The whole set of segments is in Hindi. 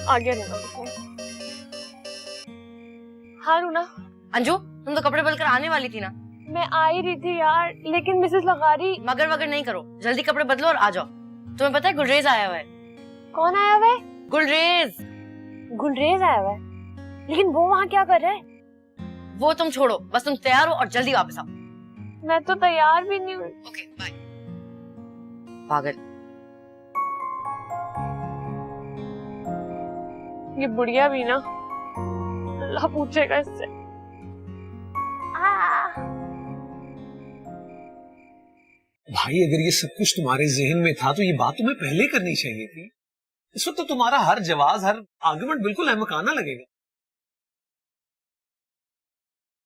आ गया रूना को। हाँ रूना। अंजू तुम तो कपड़े बदल कर आने वाली थी ना। मैं आ ही रही थी यार, लेकिन मिसेस लगारी। मगर वगर नहीं करो, जल्दी कपड़े बदलो और आ जाओ। तुम्हें पता है गुलरेज आया हुआ है। कौन आया हुआ है? गुलरेज। गुलरेज आया हुआ है? लेकिन वो वहाँ क्या कर रहा है? वो तुम छोड़ो, बस तुम तैयार हो और जल्दी वापस आओ। मैं तो तैयार भी नहीं हुई। Okay bye. पागल। ये बुढ़िया भी ना, अल्लाह पूछेगा इससे। भाई अगर ये सब कुछ तुम्हारे जहन में था तो ये बात तुम्हें पहले करनी चाहिए थी। इस वक्त तो तुम्हारा हर जवाब, हर आर्गुमेंट बिल्कुल अहमकाना लगेगा।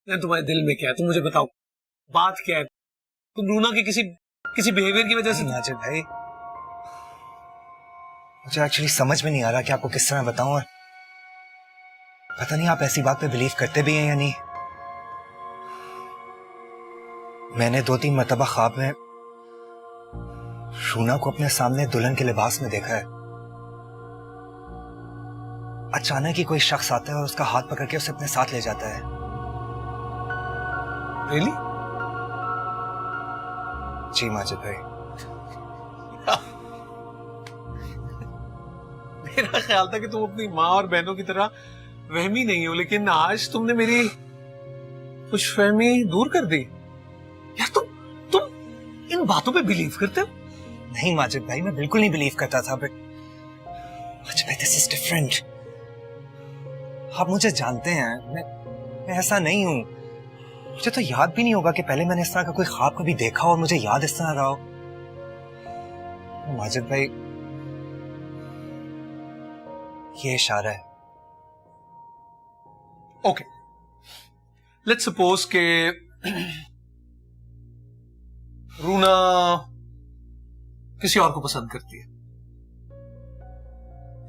तुम्हारे दिल में क्या है, तुम मुझे बताओ, बात क्या है? तुम रूना के किसी बिहेवियर की वजह से? नाजिर भाई, मुझे एक्चुअली समझ में नहीं आ रहा कि आपको किस तरह बताऊं, और पता नहीं आप ऐसी बात पे बिलीव करते भी हैं या नहीं। मैंने 2-3 मरतबा ख्वाब में रूना को अपने सामने दुल्हन के लिबास में देखा है। अचानक ही कोई शख्स आता है और उसका हाथ पकड़ के उसे अपने साथ ले जाता है। रियली? जी माजिद भाई। मेरा ख्याल था कि तुम अपनी माँ और बहनों की तरह वहमी नहीं हो, लेकिन आज तुमने मेरी खुशफहमी दूर कर दी। यार तुम इन बातों पे बिलीव करते हो? नहीं माजिद भाई, मैं बिल्कुल नहीं बिलीव करता था, बट माजिद भाई दिस इज डिफरेंट। आप मुझे जानते हैं, मैं ऐसा नहीं हूं। मुझे तो याद भी नहीं होगा कि पहले मैंने इस तरह का कोई ख्वाब कभी देखा और मुझे याद इस तरह रहा हो। माजिद भाई, ये इशारा है। ओके, लेट्स सपोज के रूना किसी और को पसंद करती है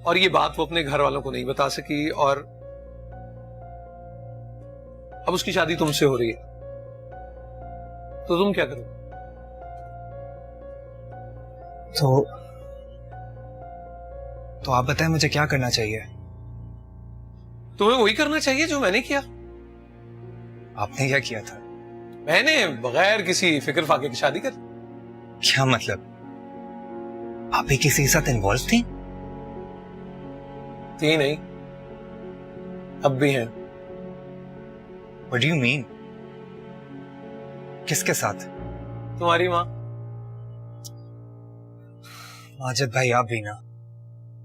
और ये बात वो अपने घर वालों को नहीं बता सकी, और अब उसकी शादी तुमसे हो रही है, तो तुम क्या करोगे? तो आप बताएं मुझे क्या करना चाहिए? तुम्हें वही करना चाहिए जो मैंने किया। आपने क्या किया था? मैंने बगैर किसी फिक्र फाके की शादी कर। क्या मतलब? आप भी किसी के साथ इन्वॉल्व थी? थी नहीं, अब भी हैं। What do you mean? किसके साथ? तुम्हारी माँ। माजिद भाई आप भी ना।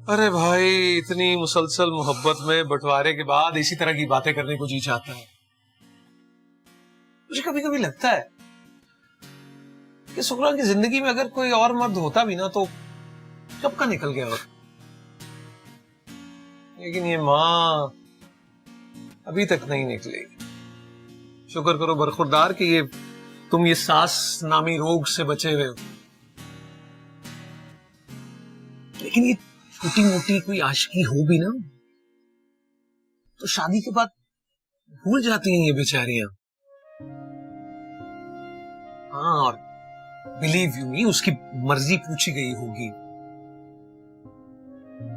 अरे भाई, इतनी मुसलसल मोहब्बत में बंटवारे के बाद इसी तरह की बातें करने को जी चाहता है। मुझे कभी कभी लगता है कि सुखरा की जिंदगी में अगर कोई और मर्द होता भी ना तो कब का निकल गया होता, लेकिन ये माँ अभी तक नहीं निकलेगी। शुक्र करो बरखुरदार कि ये तुम ये सास नामी रोग से बचे हुए हो। लेकिन ये छोटी मोटी कोई आशिकी हो भी ना तो शादी के बाद भूल जाती हैं ये बेचारियां। हाँ, और बिलीव यू मी, उसकी मर्जी पूछी गई होगी।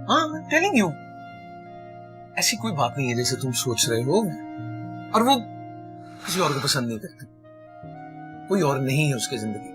हाँ, मैं टेलिंग यू, ऐसी कोई बात नहीं है जैसे तुम सोच रहे हो, और वो किसी और को पसंद नहीं करती। कोई और नहीं है उसकी जिंदगी।